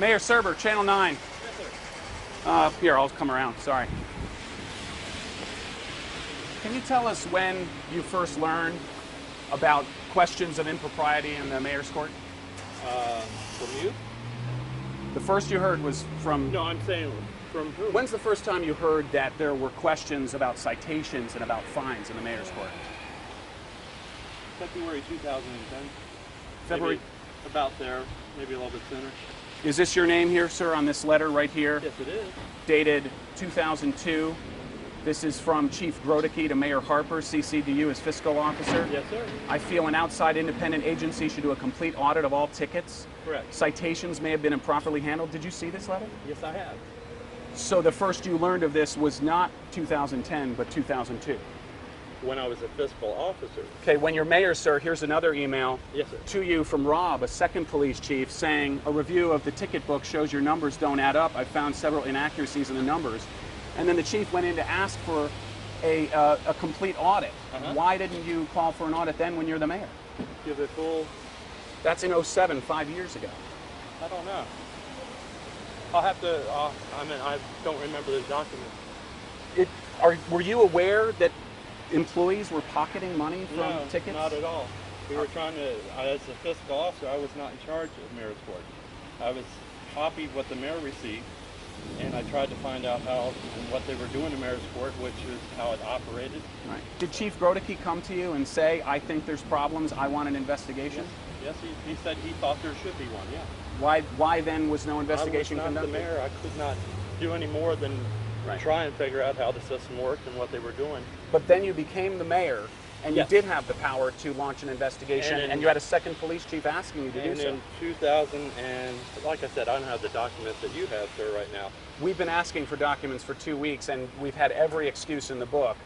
Mayor Surber, Channel 9. Yes, sir. Here, I'll come around. Sorry. Can you tell us when you first learned about questions of impropriety in the mayor's court? From you? The first you heard was from... No, I'm saying from who? When's the first time you heard that there were questions about citations and about fines in the mayor's court? February 2010. February? Maybe about there, maybe a little bit sooner. Is this your name here, sir, on this letter right here? Yes, it is. Dated 2002. This is from Chief Grodicke to Mayor Harper, CC'd to you as fiscal officer. Yes, sir. I feel an outside independent agency should do a complete audit of all tickets. Correct. Citations may have been improperly handled. Did you see this letter? Yes, I have. So the first you learned of this was not 2010, but 2002. When I was a fiscal officer. Okay, when you're mayor, sir, here's another email Yes, sir. to you from Rob, a second police chief, saying a review of the ticket book shows your numbers don't add up. I found several inaccuracies in the numbers. And then the chief went in to ask for a complete audit. Why didn't you call for an audit then when you're the mayor? Give it full. That's in 07, 5 years ago. I don't know. I'll have to, I don't remember the document. Were you aware that employees were pocketing money from No, tickets? not at all. We were trying to, as a fiscal officer, I was not in charge of mayor's court. I was copied what the mayor received, and I tried to find out how and what they were doing in mayor's court, which is how it operated. Right. Did Chief Grodicke come to you and say, I think there's problems, I want an investigation? Yes, he said he thought there should be one, yeah. Why then was no investigation I was not conducted? the mayor. I could not do any more than Right. try and figure out how the system worked and what they were doing. But then you became the mayor, and Yes. you did have the power to launch an investigation, and you had a second police chief asking you to do And so. in 2000, and like I said, I don't have the documents that you have, sir, right now. We've been asking for documents for 2 weeks, and we've had every excuse in the book.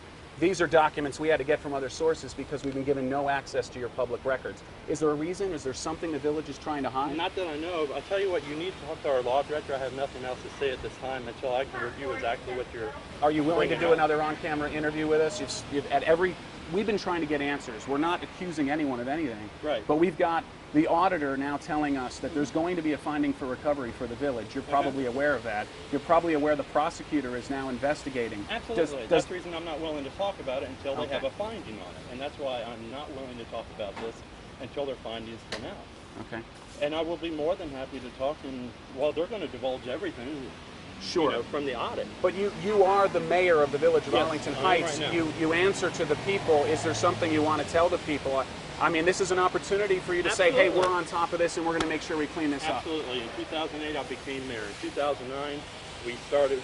These are documents we had to get from other sources because we've been given no access to your public records. Is there a reason? Is there something the village is trying to hide? Not that I know of. I'll tell you what, you need to talk to our law director. I have nothing else to say at this time until I can review exactly what you're... Are you willing to bringing do up. another on-camera interview with us? We've been trying to get answers. We're not accusing anyone of anything. Right. But we've got the auditor now telling us that there's going to be a finding for recovery for the village. You're probably aware of that. You're probably aware the prosecutor is now investigating. Absolutely. That's the reason I'm not willing to talk about it until they have a finding on it. And that's why I'm not willing to talk about this until their findings come out. Okay. And I will be more than happy to talk, and well, they're going to divulge everything. Sure. You know, from the audit. But you are the mayor of the village of Yes, Arlington I am Heights. right now. You answer to the people. Is there something you want to tell the people? I mean, this is an opportunity for you to say, hey, we're on top of this and we're going to make sure we clean this up. Absolutely. In 2008, I became mayor. In 2009, we started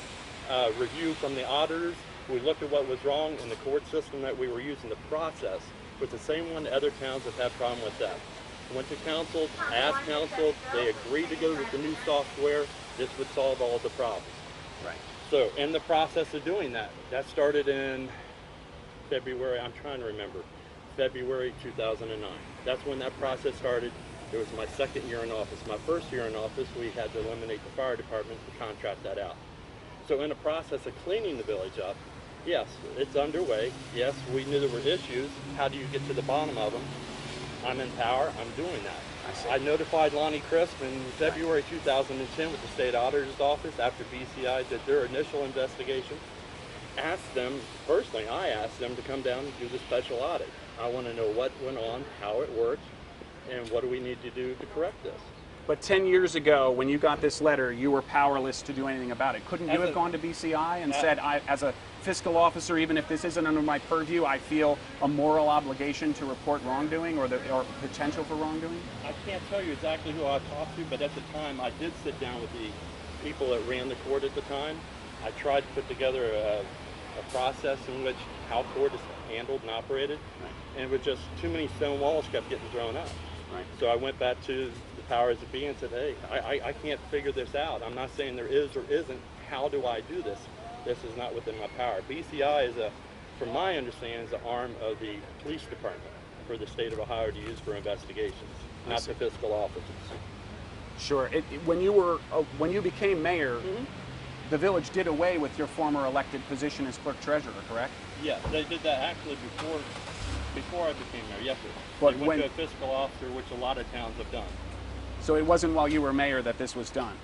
a review from the auditors. We looked at what was wrong in the court system that we were using. The process was the same one that other towns have had problem with that. Went to council, asked council, they agreed to go with the new software. This would solve all the problems. Right. So in the process of doing that, that started in February, I'm trying to remember, February 2009. That's when that process started. It was my second year in office. My first year in office, we had to eliminate the fire department to contract that out. So in the process of cleaning the village up, yes, it's underway. Yes, we knew there were issues. How do you get to the bottom of them? I'm in power, I'm doing that. I notified Lonnie Crisp in February 2010 with the state auditor's office after BCI did their initial investigation. Asked them, personally, I asked them to come down and do the special audit. I want to know what went on, how it worked, and what do we need to do to correct this. But 10 years ago, when you got this letter, you were powerless to do anything about it. Couldn't you have gone to BCI and said, as a fiscal officer, even if this isn't under my purview, I feel a moral obligation to report wrongdoing or potential for wrongdoing? I can't tell you exactly who I talked to, but at the time I did sit down with the people that ran the court at the time. I tried to put together a process in which how court is handled and operated, and it was just too many stone walls kept getting thrown up. Right. So I went back to the powers that be and said, hey, I can't figure this out. I'm not saying there is or isn't. How do I do this? This is not within my power. BCI is from my understanding, is the arm of the police department for the state of Ohio to use for investigations, not the fiscal officers. Sure. When you became mayor, the village did away with your former elected position as clerk treasurer, correct? Yeah, they did that actually before I became mayor, yes sir. But they went to a fiscal officer, which a lot of towns have done. So it wasn't while you were mayor that this was done?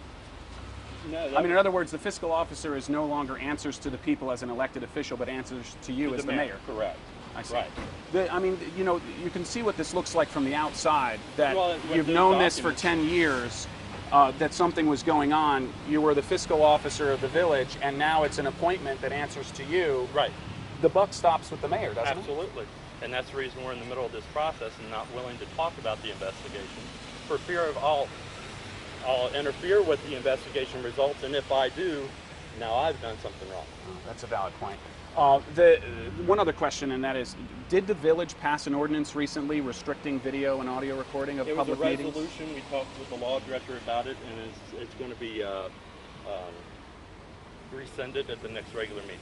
No, I mean, in other words, the fiscal officer is no longer answers to the people as an elected official, but answers to you as the mayor. Correct. I see. Right. I mean, you know, you can see what this looks like from the outside, that Well, you've known this for 10 years, that something was going on. You were the fiscal officer of the village, and now it's an appointment that answers to you. Right. The buck stops with the mayor, doesn't it? Absolutely. And that's the reason we're in the middle of this process and not willing to talk about the investigation for fear of I'll interfere with the investigation results, and if I do, now I've done something wrong. Oh, that's a valid point. One other question, and that is, did the village pass an ordinance recently restricting video and audio recording of public meetings? It was a resolution. We talked with the law director about it, and it's going to be rescinded at the next regular meeting.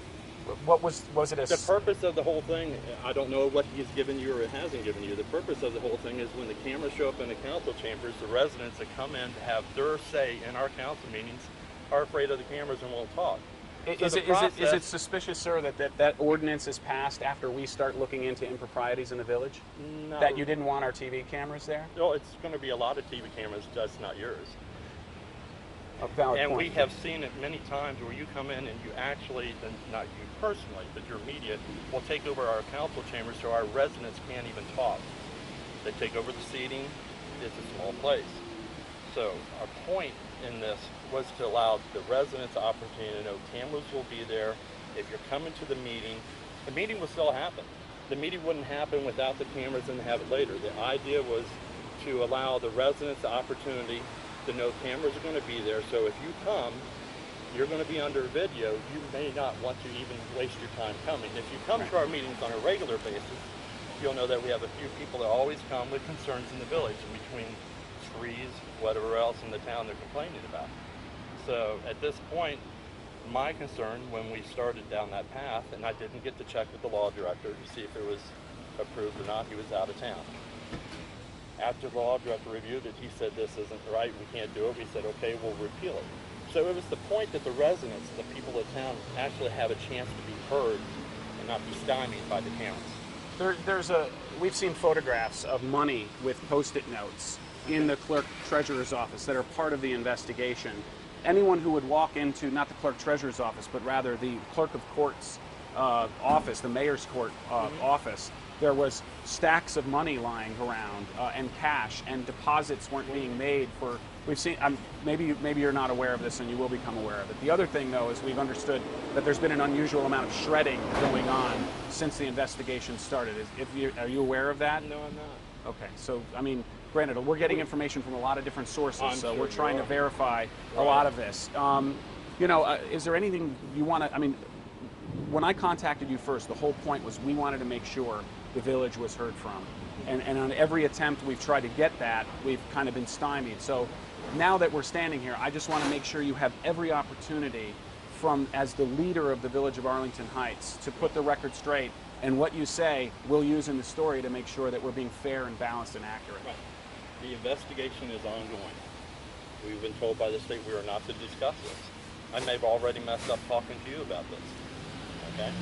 What was it? The purpose of the whole thing, I don't know what he's given you or hasn't given you. The purpose of the whole thing is when the cameras show up in the council chambers, the residents that come in to have their say in our council meetings are afraid of the cameras and won't talk. Is it suspicious, sir, that ordinance is passed after we start looking into improprieties in the village? No. That you didn't want our TV cameras there? No, it's going to be a lot of TV cameras, just not yours. A valid and point. we have seen it many times where you come in and you actually, not you personally, but your media will take over our council chambers so our residents can't even talk. They take over the seating. It's a small place. So our point in this was to allow the residents the opportunity to know cameras will be there. If you're coming to the meeting will still happen. The meeting wouldn't happen without the cameras and have it later. The idea was to allow the residents the opportunity to know cameras are going to be there. So if you come, you're going to be under video. You may not want to even waste your time coming. If you come to our meetings on a regular basis, you'll know that we have a few people that always come with concerns in the village and between trees, whatever else in the town they're complaining about. So at this point, my concern when we started down that path, and I didn't get to check with the law director to see if it was approved or not, he was out of town. After the law director reviewed it, he said this isn't right, we can't do it. We said, okay, we'll repeal it. So it was the point that the residents, the people of town, actually have a chance to be heard and not be stymied by the cameras. We've seen photographs of money with Post-it notes in the clerk treasurer's office that are part of the investigation. Anyone who would walk into, not the clerk treasurer's office, but rather the clerk of court's office, the mayor's court office, there was stacks of money lying around and cash, and deposits weren't being made for. We've seen. Maybe you're not aware of this, and you will become aware of it. The other thing, though, is we've understood that there's been an unusual amount of shredding going on since the investigation started. Are you aware of that? No, I'm not. Okay, so I mean, granted, we're getting information from a lot of different sources, so sure we're trying to verify a Right. lot of this. Is there anything you want to? I mean, when I contacted you first, the whole point was we wanted to make sure the village was heard from. And on every attempt we've tried to get that, we've kind of been stymied. So now that we're standing here, I just want to make sure you have every opportunity as the leader of the village of Arlington Heights to put the record straight, and what you say we'll use in the story to make sure that we're being fair and balanced and accurate. Right. The investigation is ongoing. We've been told by the state we are not to discuss this. I may have already messed up talking to you about this. Okay?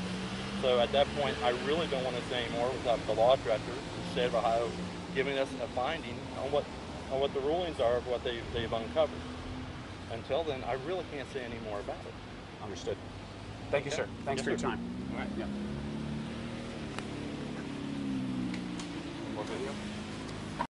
So at that point, I really don't want to say any more without the law director of the state of Ohio giving us a finding on what the rulings are of what they've uncovered. Until then, I really can't say any more about it. Understood. Thank you, sir. Thanks Yes, for your sir. time. All right. Yeah. More video?